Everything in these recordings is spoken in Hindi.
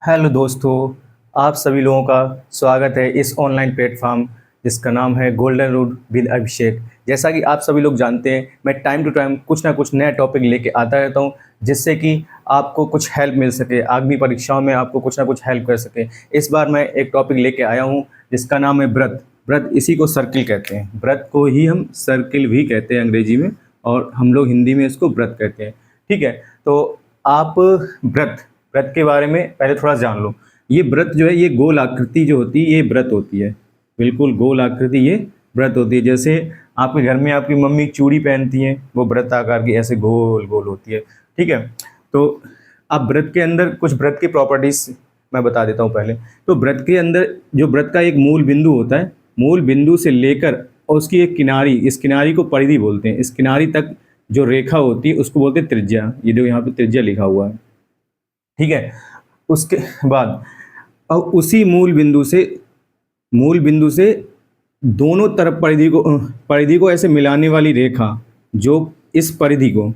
हेलो दोस्तों, आप सभी लोगों का स्वागत है इस ऑनलाइन प्लेटफॉर्म जिसका नाम है गोल्डन रूट विद अभिषेक। जैसा कि आप सभी लोग जानते हैं, मैं टाइम टू टाइम कुछ ना कुछ नया टॉपिक लेके आता रहता हूं, जिससे कि आपको कुछ हेल्प मिल सके, आगामी परीक्षाओं में आपको कुछ ना कुछ हेल्प कर सके। इस बार मैं एक टॉपिक लेके आया हूं जिसका नाम है व्रत। व्रत इसी को सर्किल कहते हैं, व्रत को ही हम सर्किल भी कहते हैं अंग्रेजी में, और हम लोग हिंदी में इसको व्रत कहते हैं। ठीक है, तो आप व्रत व्रत के बारे में पहले थोड़ा जान लो। ये व्रत जो है, ये गोल आकृति जो होती है, ये व्रत होती है। बिल्कुल गोल आकृति ये व्रत होती है। जैसे आपके घर में आपकी मम्मी चूड़ी पहनती हैं, वो व्रत आकार की ऐसे गोल गोल होती है। ठीक है, तो अब व्रत के अंदर कुछ व्रत की प्रॉपर्टीज मैं बता देता हूँ पहले। तो व्रत के अंदर जो व्रत का एक मूल बिंदु होता है, मूल बिंदु से लेकर और उसकी एक किनारी, इस किनारी को परिधि बोलते हैं। इस किनारी तक जो रेखा होती है उसको बोलते हैं त्रिज्या। ये जो यहाँ पे त्रिज्या लिखा हुआ है, ठीक है। उसके बाद और उसी मूल बिंदु से दोनों तरफ परिधि को ऐसे मिलाने वाली रेखा, जो इस परिधि को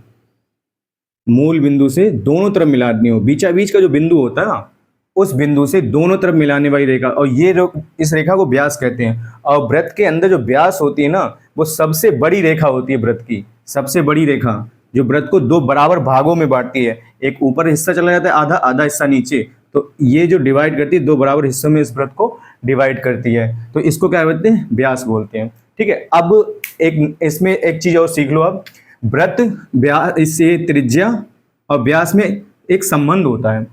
मूल बिंदु से दोनों तरफ मिलानी हो, बीचा बीच का जो बिंदु होता है ना, उस बिंदु से दोनों तरफ मिलाने वाली रेखा, और इस रेखा को व्यास कहते हैं। और व्रत के अंदर जो व्यास होती है ना, वो सबसे बड़ी रेखा होती है। व्रत की सबसे बड़ी रेखा जो व्रत को दो बराबर भागों में बांटती है, एक ऊपर हिस्सा चला जाता है आधा, आधा हिस्सा नीचे, तो ये जो डिवाइड करती है, दो बराबर हिस्सों में इस व्रत को डिवाइड करती है, तो इसको क्या बोलते हैं? व्यास बोलते हैं। ठीक है, अब इसमें एक चीज और सीख लो। अब व्रत व्यास, इससे त्रिज्या और व्यास में एक संबंध होता है।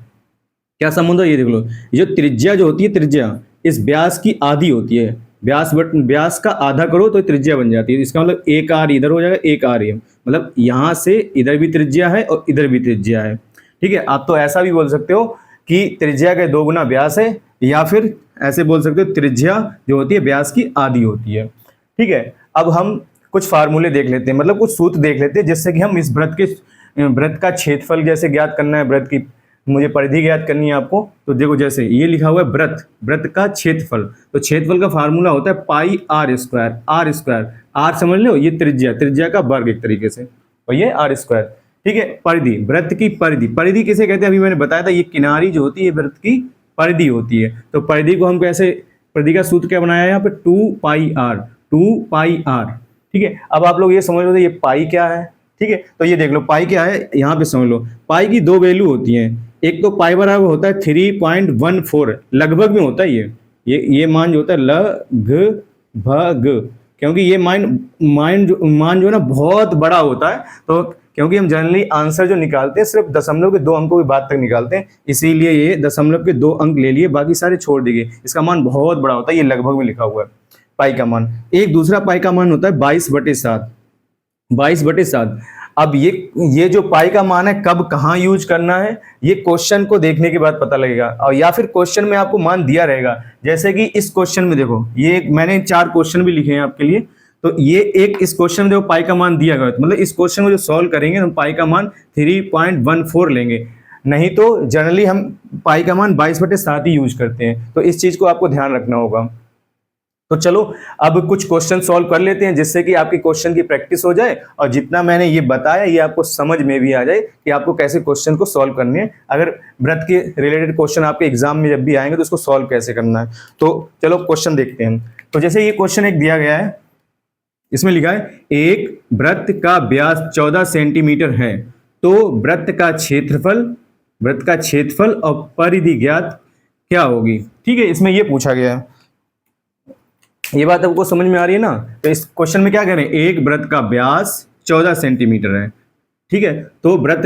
क्या संबंध है ये देख लो। ये जो त्रिज्या जो होती है, त्रिज्या इस व्यास की आधी होती है। व्यास का आधा करो तो त्रिज्या बन जाती है। इसका मतलब एक आर इधर हो जाएगा, एक आर ये, मतलब यहां से इधर भी त्रिज्या है और इधर भी त्रिज्या है। ठीक है, आप तो ऐसा भी बोल सकते हो कि त्रिज्या के 2 गुना व्यास है, या फिर ऐसे बोल सकते हो त्रिज्या जो होती है व्यास की आधी होती है। ठीक है, अब हम कुछ फार्मूले देख लेते हैं, मतलब कुछ सूत्र देख लेते हैं, जिससे कि हम इस व्रत का क्षेत्रफल जैसे ज्ञात करना है, व्रत की मुझे परिधि ज्ञात करनी है आपको। तो देखो, जैसे ये लिखा हुआ है व्रत का क्षेत्रफल, तो क्षेत्रफल का फार्मूला होता है पाई आर स्क्वायर। आर समझ लो, ये त्रिज्या का वर्ग एक तरीके से, और ये आर स्क्वायर। ठीक है, परिधि, व्रत की परिधि किसे कहते हैं? अभी मैंने बताया था, ये किनारी जो होती है व्रत की परिधि होती है। तो परिधि को हम कैसे, परिधि का सूत्र क्या बनाया है यहाँ पे? 2 पाई आर। ठीक है, अब आप लोग ये समझ लो ये पाई क्या है। ठीक है, तो ये देख लो पाई क्या है, यहाँ पे समझ लो। पाई की 2 वैल्यू होती हैं। एक तो पाई बराबर होता है 3.14, लगभग में होता है ये मान जो होता है लगभग, क्योंकि ये मान जो है ना बहुत बड़ा होता है। तो क्योंकि हम जनरली आंसर जो निकालते हैं सिर्फ दशमलव के 2 अंकों की बात तक निकालते हैं, इसीलिए ये दशमलव के 2 अंक ले लिए, बाकी सारे छोड़ दिए। इसका मान बहुत बड़ा होता है, ये लगभग में लिखा हुआ है पाई का मान। एक दूसरा पाई का मान होता है 22/7। 22/7। अब ये जो पाई का मान है, कब कहाँ यूज करना है, ये क्वेश्चन को देखने के बाद पता लगेगा, और या फिर क्वेश्चन में आपको मान दिया रहेगा। जैसे कि इस क्वेश्चन में देखो, ये मैंने 4 क्वेश्चन भी लिखे हैं आपके लिए। तो ये एक इस क्वेश्चन में देखो पाई का मान दिया गया, मतलब इस क्वेश्चन को जो सॉल्व करेंगे हम पाई का मान 3.14 लेंगे। नहीं तो जनरली हम पाई का मान 22/7 ही यूज करते हैं। तो इस चीज को आपको ध्यान रखना होगा। तो चलो अब कुछ क्वेश्चन सॉल्व कर लेते हैं, जिससे कि आपकी क्वेश्चन की प्रैक्टिस हो जाए, और जितना मैंने ये बताया ये आपको समझ में भी आ जाए कि आपको कैसे क्वेश्चन को सॉल्व करने हैं। अगर व्रत के रिलेटेड क्वेश्चन आपके एग्जाम में जब भी आएंगे तो उसको सॉल्व कैसे करना है। तो चलो क्वेश्चन देखते हैं। तो जैसे ये क्वेश्चन एक दिया गया है, इसमें लिखा है एक व्रत का व्यास 14 सेंटीमीटर है, तो व्रत का क्षेत्रफल और परिधि ज्ञात क्या होगी। ठीक है, इसमें ये पूछा गया है। ये बात आपको समझ में आ रही है ना? तो इस क्वेश्चन में क्या कह रहे हैं, एक व्रत का व्यास 14 सेंटीमीटर है। ठीक है, तो व्रत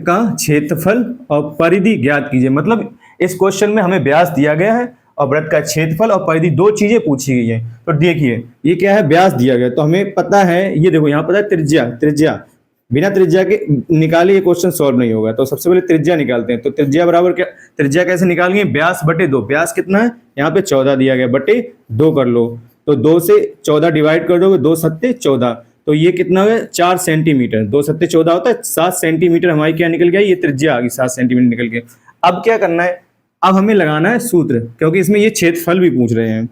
का क्षेत्रफल और परिधि ज्ञात कीजिए। मतलब इस क्वेश्चन में हमें व्यास दिया गया है और व्रत का क्षेत्रफल और परिधि, 2 चीजें पूछी गई है। तो देखिए ये क्या है, व्यास दिया गया, तो हमें पता है, ये देखो यहाँ पता है त्रिज्या, बिना त्रिज्या के निकाले ये क्वेश्चन सॉल्व नहीं होगा। तो सबसे पहले त्रिज्या निकालते हैं। तो त्रिज्या बराबर क्या, त्रिज्या कैसे निकालेंगे? व्यास बटे 2। व्यास कितना है यहाँ पे? 14 दिया गया, बटे 2 कर लो। तो 2 से 14 डिवाइड कर दोगे, 2 सत्ते 14, तो ये कितना है? 4 सेंटीमीटर। 2 सत्ते 14 होता है, 7 सेंटीमीटर हमारी क्या निकल गया, ये त्रिज्या आ गई, 7 सेंटीमीटर निकल गया। अब क्या करना है, अब हमें लगाना है सूत्र, क्योंकि इसमें ये क्षेत्रफल भी पूछ रहे हैं।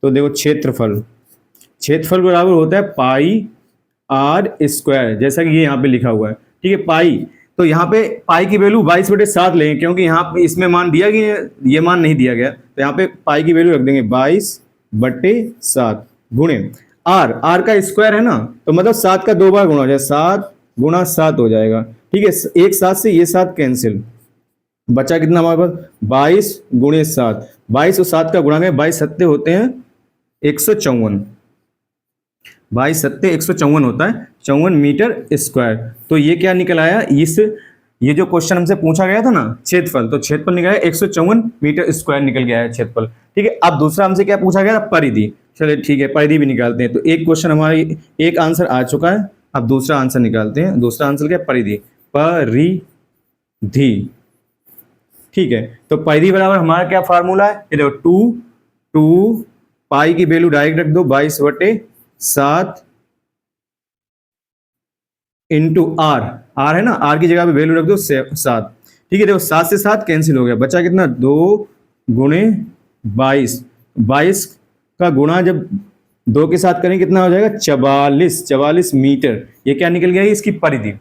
तो देखो क्षेत्रफल बराबर होता है पाई आर स्क्वायर, जैसा कि ये यहाँ पे लिखा हुआ है। ठीक है, पाई तो यहाँ पे पाई की वैल्यू 22/7 लेंगे, क्योंकि यहाँ पे इसमें मान दिया गया, ये मान नहीं दिया गया, तो यहाँ पे पाई की वैल्यू रख देंगे 22/7 गुणे आर का स्क्वायर है ना, तो मतलब 7 का 2 बार गुणा हो जाए, 7 गुणा 7 हो जाएगा। ठीक है, एक 7 से ये 7 कैंसिल, बचा कितना हमारे पास 22 गुणे 7, 22 और 7 का गुणा करें, 22 सत्ते होते हैं 154, 22 सत्ते 154 होता है 54 मीटर स्क्वायर। तो ये क्या निकल आया, ये जो क्वेश्चन हमसे पूछा गया था ना क्षेत्रफल, तो क्षेत्रफल निकल आया 154 मीटर स्क्वायर निकल गया है क्षेत्रफल। ठीक है, अब दूसरा हमसे क्या पूछा गया था, परिधि। चलिए ठीक है, परिधि भी निकालते हैं। तो एक क्वेश्चन हमारी, एक आंसर आ चुका है, अब दूसरा आंसर निकालते हैं। दूसरा आंसर क्या है, परिधि, परिधि। ठीक है, तो परिधि बराबर हमारा क्या फार्मूला है, ये देखो 2 पाई की वैल्यू डायरेक्ट रख दो 22/7 इंटू आर है ना, आर की जगह पे वैल्यू रख दो 7। ठीक है, देखो 7 से 7 कैंसिल हो गया, बचा कितना 2 गुणे 22 का गुणा जब 2 के साथ करें कितना हो जाएगा 44 मीटर। ये क्या निकल गया, इसकी परिधि।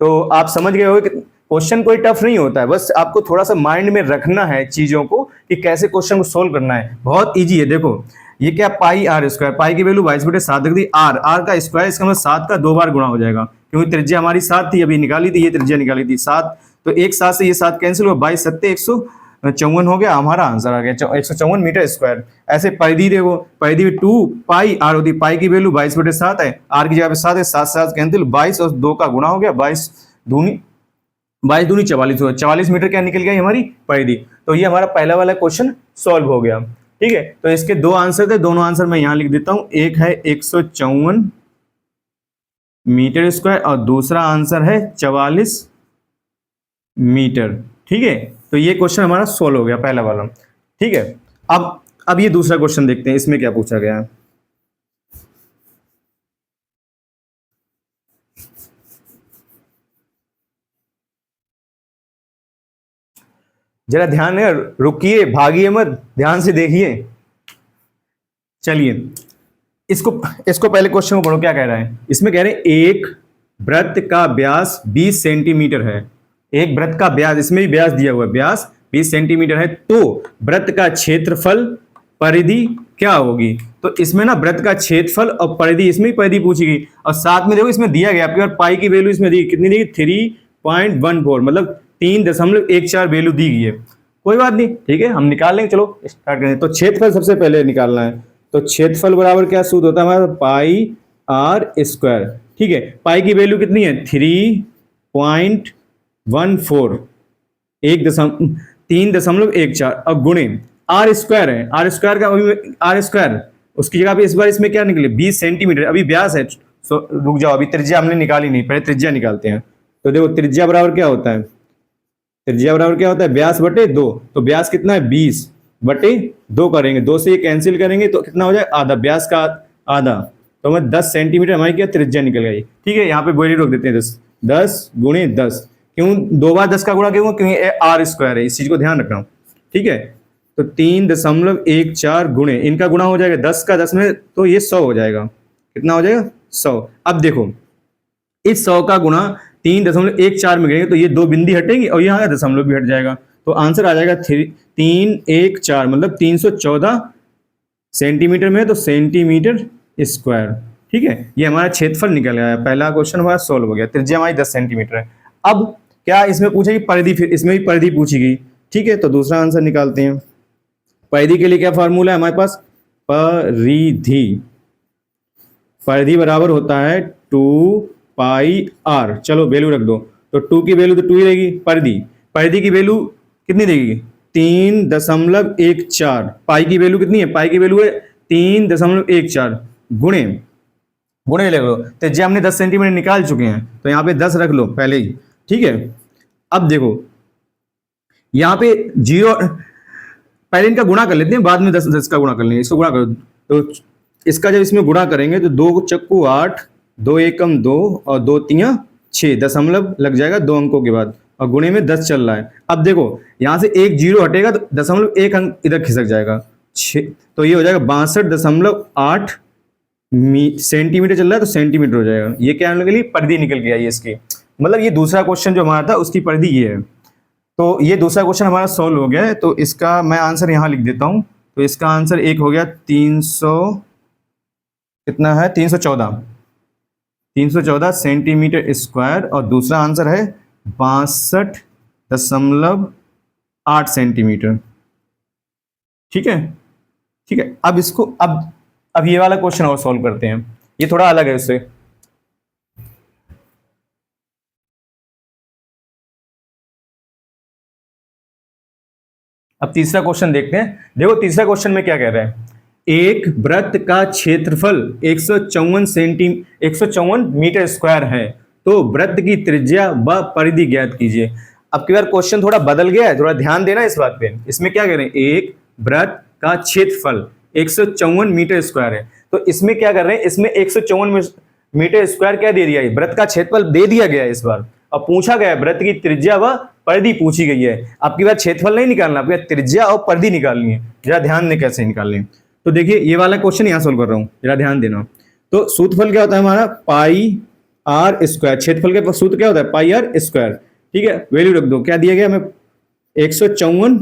तो आप समझ गए हो कि क्वेश्चन कोई टफ नहीं होता है, बस आपको थोड़ा सा माइंड में रखना है चीजों को कि कैसे क्वेश्चन को सोल्व करना है। बहुत इजी है। देखो ये क्या, पाई आर स्क्वायर, पाई की वैल्यू 22/7 रख दी, आर का स्क्वायर, इसका मतलब 7 का 2 बार गुणा हो जाएगा, क्योंकि त्रिज्या हमारी 7 थी, अभी निकाली थी, ये त्रिज्या निकाली थी 7, तो एक 7 से ये 7 कैंसिल हुआ, 22 सत्ते 154 हो गया, हमारा आंसर आ गया 154 मीटर स्क्वायर। ऐसे परिधि देखो, परिधि में 2 पाई आर होती है, पाई की वैल्यू 22/7 है, आर की जगह पे 7 है, 7 से 7 कैंसिल, 22 और 2 का गुणा हो गया, 22 दूनी 44 हुआ, 44 मीटर क्या निकल गया हमारी परिधि। तो ये हमारा पहला वाला क्वेश्चन सॉल्व हो गया। ठीक है, तो इसके 2 आंसर थे, दोनों आंसर मैं यहां लिख देता हूं, एक है 154 मीटर स्क्वायर और दूसरा आंसर है 44 मीटर। ठीक है, तो ये क्वेश्चन हमारा सॉल्व हो गया पहला वाला। ठीक है, अब ये दूसरा क्वेश्चन देखते हैं, इसमें क्या पूछा गया है। जरा ध्यान है, रुकिए, भागिए मत, ध्यान से देखिए। चलिए इसको पहले क्वेश्चन को पढ़ो, क्या कह रहा है। इसमें कह रहे हैं एक वृत्त का व्यास 20 सेंटीमीटर है, एक वृत्त का व्यास, इसमें भी व्यास दिया हुआ है, व्यास 20 सेंटीमीटर है, तो वृत्त का क्षेत्रफल परिधि क्या होगी। तो इसमें ना वृत्त का क्षेत्रफल और परिधि, इसमें भी परिधि पूछेगी, और साथ में देखो इसमें दिया गया आपके, पाई की वैल्यू इसमें दी कितनी दी, 3.14, मतलब 3.14 वैल्यू दी गई है। कोई बात नहीं, ठीक है, हम निकाल लेंगे। चलो स्टार्ट करें। तो क्षेत्रफल सबसे पहले निकालना है, तो क्षेत्रफल बराबर क्या सूत्र होता है हमारा, पाई आर स्क्वायर। ठीक है, पाई की वैल्यू कितनी है 3.14, 3.14 और गुणे आर स्क्वायर है, आर स्क्वायर का आर स्क्वायर, उसकी जगह पे इस बार इसमें क्या निकले 20 सेंटीमीटर, अभी व्यास है, रुक जाओ, अभी त्रिज्या हमने निकाली नहीं, पहले त्रिज्या निकालते हैं। तो देखो त्रिज्या बराबर क्या होता है, त्रिज्या बराबर क्या होता है, व्यास बटे 2, तो व्यास कितना है 20/2 करेंगे, 2 से ये कैंसिल करेंगे तो कितना हो जाएगा आधा, व्यास का आधा, तो हमें 10 सेंटीमीटर हमारी क्या त्रिज्या निकल गई। ठीक है, यहाँ पे वैल्यू रोक देते हैं 10 गुणे 10, क्यों 2 बार 10 का गुणा क्यों, क्योंकि आर स्क्वायर है, इस चीज को ध्यान रखना। ठीक है, तो 3.14 गुणे, इनका गुणा हो जाएगा 10 का 10 में, तो ये 100 हो जाएगा, कितना हो जाएगा 100। अब देखो इस 100 का गुणा 3.14 में करेंगे तो ये 2 बिंदी हटेंगी और यहाँ का दशमलव भी हट जाएगा, तो आंसर आ जाएगा 314, मतलब 314 सेंटीमीटर में, तो सेंटीमीटर स्क्वायर। ठीक है, ये हमारा क्षेत्रफल निकल गया है, पहला क्वेश्चन हमारा सोल्व हो गया। त्रिज्या हमारी 10 सेंटीमीटर है। अब क्या इसमें पूछेगी परिधि, फिर इसमें भी परिधि पूछेगी। ठीक है, तो दूसरा आंसर निकालते हैं। परिधि के लिए क्या फार्मूला है हमारे पास, परिधि, परिधि बराबर होता है 2 पाई आर, चलो वैल्यू रख दो, तो 2 की वैल्यू तो 2 ही रहेगी, परिधि की वैल्यू कितनी देगी 3.14, पाई की वैल्यू कितनी है, पाई की वैल्यू है 3.14 गुणे ले लो, त्रिज्या हमने 10 सेंटीमीटर निकाल चुके हैं, तो यहाँ पे 10 रख लो पहले ही। ठीक है, अब देखो यहाँ पे 0, पहले इनका गुणा कर लेते हैं, बाद में 10 का गुणा कर लेंगे, इसको गुणा करो, तो इसका जब इसमें गुणा करेंगे तो 2 चक्कू 8, 2 एकम 2 और 2 तियां 6, दशमलव लग जाएगा 2 अंकों के बाद, और गुणे में 10 चल रहा है। अब देखो यहाँ से एक 0 हटेगा तो 0.1 अंक इधर खिसक जाएगा, 6, तो ये हो जाएगा 62.8 सेंटीमीटर चल रहा है, तो सेंटीमीटर हो जाएगा। ये क्या निकली, परिधि निकल गया ये इसकी। मतलब ये दूसरा क्वेश्चन जो हमारा था उसकी परिधि ये है। तो ये दूसरा क्वेश्चन हमारा सॉल्व हो गया है, तो इसका मैं आंसर यहाँ लिख देता हूँ। तो इसका आंसर एक हो गया 300, कितना है 314 सेंटीमीटर स्क्वायर, और दूसरा आंसर है 62.8 सेंटीमीटर। ठीक है, ठीक है। अब इसको अब ये वाला क्वेश्चन और सॉल्व करते हैं, ये थोड़ा अलग है इससे। अब तीसरा क्वेश्चन देखते हैं। देखो तीसरा क्वेश्चन में क्या कह रहा है, एक वृत्त का क्षेत्रफल 154 मीटर स्क्वायर है, तो वृत्त की त्रिज्या व परिधि ज्ञात कीजिए। अब की बार क्वेश्चन थोड़ा बदल गया है, थोड़ा ध्यान देना इस बात पे। इसमें क्या कह रहे हैं, एक वृत्त का क्षेत्रफल 154 मीटर स्क्वायर है, तो इसमें क्या कर रहे हैं, इसमें 154 मीटर स्क्वायर क्या दे दिया है, वृत्त का क्षेत्रफल दे दिया गया है इस बार। अब पूछा गया है वृत्त की त्रिज्या व परिधि पूछी गई है। आपकी बार क्षेत्रफल नहीं निकालना, आपकी त्रिज्या और परिधि निकालनी है। जरा ध्यान दें कैसे निकालनी है। तो देखिए ये वाला क्वेश्चन यहां सोल्व कर रहा हूं, जरा ध्यान देना। तो सूत्रफल क्या होता है हमारा, पाई आर स्क्वायर। क्षेत्रफल का सूत्र क्या होता है, पाई आर स्क्वायर। ठीक है, वैल्यू रख दो, क्या दिया गया हमें 154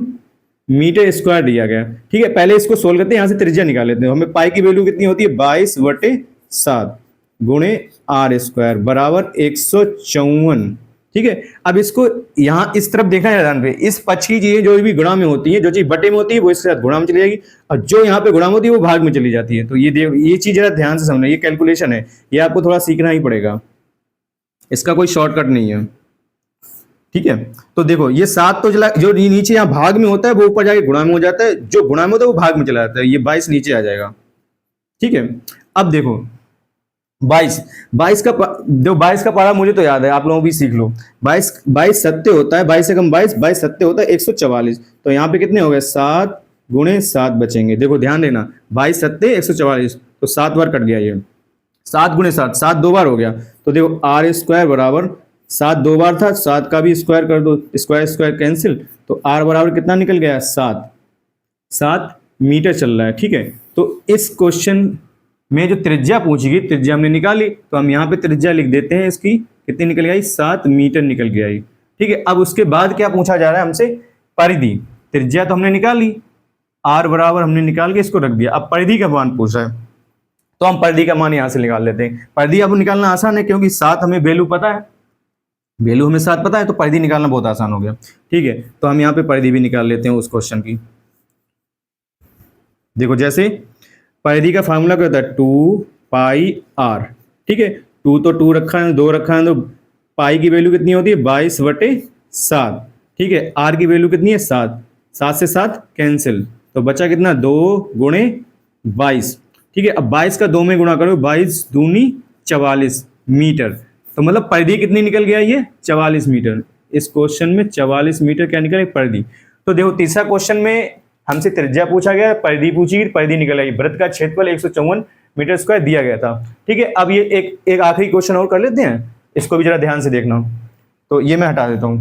मीटर स्क्वायर दिया गया। ठीक है, पहले इसको सोल्व करते हैं, यहां से त्रिज्या निकाल लेते हैं। हमें पाई की वैल्यू कितनी होती है, 22/7 गुणे आर स्क्वायर बराबर 154। ठीक है, अब इसको यहां इस तरफ देखना है ध्यान पे, इस पक्ष की चीजें जो भी गुणा में होती है, जो चीज बटे में होती है वो इसके साथ गुणा में चली जाएगी, और जो यहाँ पे गुणा में होती है वो भाग में चली जाती है। तो ये चीज जरा ध्यान से समझना, ये कैलकुलेशन है, ये आपको थोड़ा सीखना ही पड़ेगा, इसका कोई शॉर्टकट नहीं है। ठीक है, तो देखो ये 7 तो चला, जो नीचे यहाँ भाग में होता है वो ऊपर जाके गुणा में हो जाता है, जो गुणा में होता है वो भाग में चला जाता है, ये 22 नीचे आ जाएगा। ठीक है, अब देखो 22 का पारा मुझे तो याद है, आप लोगों भी सीख लो। 22 सत्य होता है, 22 से कम 22 सत्य होता है 144। तो यहाँ पे कितने हो गए, 7 गुणे 7 बचेंगे। देखो ध्यान देना, 22 सत्य 144, तो 7 बार कट गया ये, 7 गुणे 7, 7 2 बार हो गया। तो देखो आर स्क्वायर बराबर 7 2 बार था, 7 का भी स्क्वायर कर दो, स्क्वायर स्क्वायर कैंसिल, तो आर बराबर कितना निकल गया, 7 मीटर चल रहा है। ठीक है, तो इस क्वेश्चन में जो त्रिज्या पूछी गई, त्रिज्या हमने निकाली, तो हम यहाँ पे त्रिज्या लिख देते हैं, इसकी कितनी निकल गई, 7 मीटर निकल के आई। ठीक है, अब उसके बाद क्या पूछा जा रहा है हमसे, परिधि। त्रिज्या तो हमने निकाली, आर बराबर हमने निकाल के इसको रख दिया, अब परिधि का मान पूछ रहा है, तो हम परिधि का मान यहाँ से निकाल लेते हैं। परिधि अब निकालना आसान है, क्योंकि 7 हमें वैल्यू पता है, वैल्यू हमें 7 पता है, तो परिधि निकालना बहुत आसान हो गया। ठीक है, तो हम यहाँ पे परिधि भी निकाल लेते हैं उस क्वेश्चन की। देखो जैसे परिधि का फार्मूला क्या होता है, 2 पाई आर। ठीक है, 2 तो 2 रखा है, 2 रखा है, तो पाई की वैल्यू कितनी होती है, 22/7। ठीक है, आर की वैल्यू कितनी है, 7, 7 से 7 कैंसिल, तो बचा कितना, 2 गुणे 22। ठीक है, अब 22 का 2 में गुणा करो, 22 दूनी 44 मीटर, तो मतलब परिधि कितनी निकल गया, ये 44 मीटर। इस क्वेश्चन में 44 मीटर क्या निकल परिधि। तो देखो तीसरा क्वेश्चन में हमसे त्रिज्या पूछा गया, परिधि पूछी गई, परिधि निकल आई, वृत्त का क्षेत्रफल 154 मीटर स्क्वायर दिया गया था। ठीक है, अब ये एक आखिरी क्वेश्चन और कर लेते हैं, इसको भी जरा ध्यान से देखना। तो ये मैं हटा देता हूं,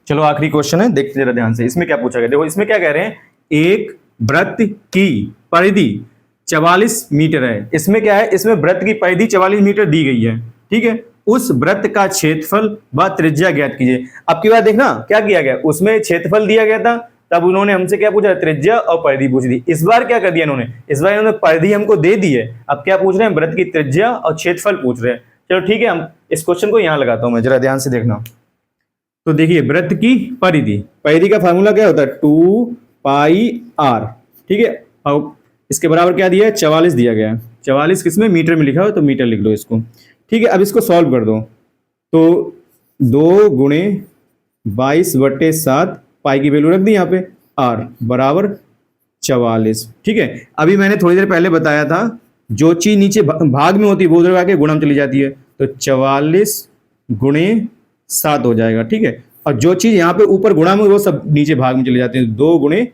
चलो आखिरी क्वेश्चन है, देखते जरा ध्यान से। इसमें क्या पूछा गया, देखो इसमें क्या कह रहे हैं, एक वृत्त की परिधि 44 मीटर है। इसमें क्या है, इसमें वृत्त की परिधि 44 मीटर दी गई है। ठीक है, उस वृत्त का क्षेत्रफल व त्रिज्या ज्ञात कीजिए। अब की बार देखना क्या किया गया, उसमें क्षेत्रफल दिया गया था, तब उन्होंने हमसे क्या पूछा, त्रिज्या और परिधि पूछ दी। इस बार क्या कर दिया इन्होंने, इस बार इन्होंने परिधि हमको दे दी है, अब क्या पूछ रहे हैं, वृत्त की त्रिज्या और क्षेत्रफल पूछ रहे हैं। चलो ठीक है, हम इस क्वेश्चन को यहां लगाता हूं मैं, जरा ध्यान से देखना। तो देखिए वृत्त की परिधि, परिधि का फार्मूला क्या होता है, 2 पाई आर। ठीक है, और इसके बराबर क्या दिया है, 44 दिया गया है। 44 किसमें, मीटर में लिखा हो, तो मीटर लिख लो इसको। ठीक है, अब इसको सॉल्व कर दो, तो 2 गुणे 22/7, पाई की वैल्यू रख दी यहाँ पे, आर बराबर 44। ठीक है, अभी मैंने थोड़ी देर पहले बताया था, जो चीज नीचे भाग में होती है वो उधर आके गुणा में चली जाती है, तो 44 गुणे 7 हो जाएगा। ठीक है, और जो चीज यहाँ पे ऊपर गुणा में वो सब नीचे भाग में चली जाती है, 2 गुणे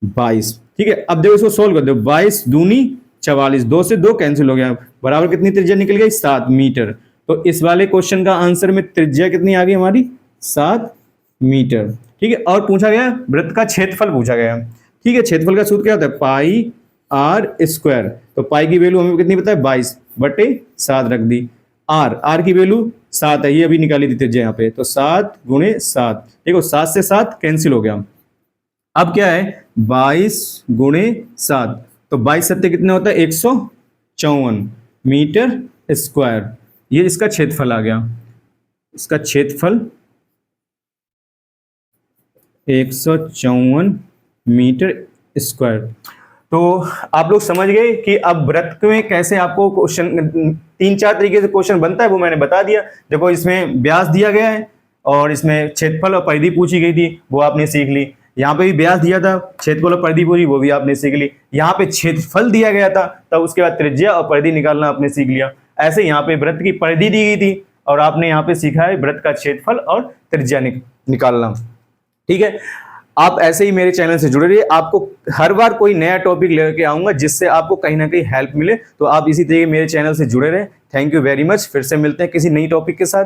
22। ठीक है, अब देखो इसको सोल्व कर दो, 22 दूनी 44, 2 से 2 कैंसिल हो गया, बराबर कितनी त्रिज्या निकल गई, 7 मीटर। तो इस वाले क्वेश्चन का आंसर में त्रिज्या कितनी आ गई हमारी, 7 मीटर। ठीक है, और पूछा गया वृत्त का क्षेत्रफल पूछा गया। ठीक है, क्षेत्रफल का सूत्र क्या होता है, पाई आर स्क्वायर। तो पाई की वैल्यू हमें कितनी पता है 22/7 रख दी। आर की वैल्यू 7 है, ये अभी निकाली थी त्रिज्या यहाँ पे, तो 7 × 7। देखो 7 से 7 कैंसिल हो गया। अब क्या है 22 × 7, तो 22×7 कितना होता है 154 मीटर स्क्वायर। ये इसका क्षेत्रफल आ गया। इसका क्षेत्रफल 154 मीटर स्क्वायर। तो आप लोग समझ गए कि अब वृत्त में कैसे आपको क्वेश्चन 3-4 तरीके से क्वेश्चन बनता है, वो मैंने बता दिया। देखो इसमें व्यास दिया गया है और इसमें क्षेत्रफल और परिधि पूछी गई थी, वो आपने सीख ली। यहाँ पे भी व्यास दिया था, क्षेत्रफल और परिधि पूछी, वो भी आपने सीख ली। यहाँ पे क्षेत्रफल दिया गया था, तब उसके बाद त्रिज्या और परिधि निकालना आपने सीख लिया। ऐसे यहाँ पे वृत्त की परिधि दी गई थी और आपने यहाँ पे सीखा है वृत्त का क्षेत्रफल और त्रिज्या निकालना। ठीक है, आप ऐसे ही मेरे चैनल से जुड़े रहिए। आपको हर बार कोई नया टॉपिक लेके आऊंगा जिससे आपको कहीं ना कहीं हेल्प मिले, तो आप इसी तरीके मेरे चैनल से जुड़े रहें। Thank you very much. फिर से मिलते हैं किसी नई टॉपिक के साथ।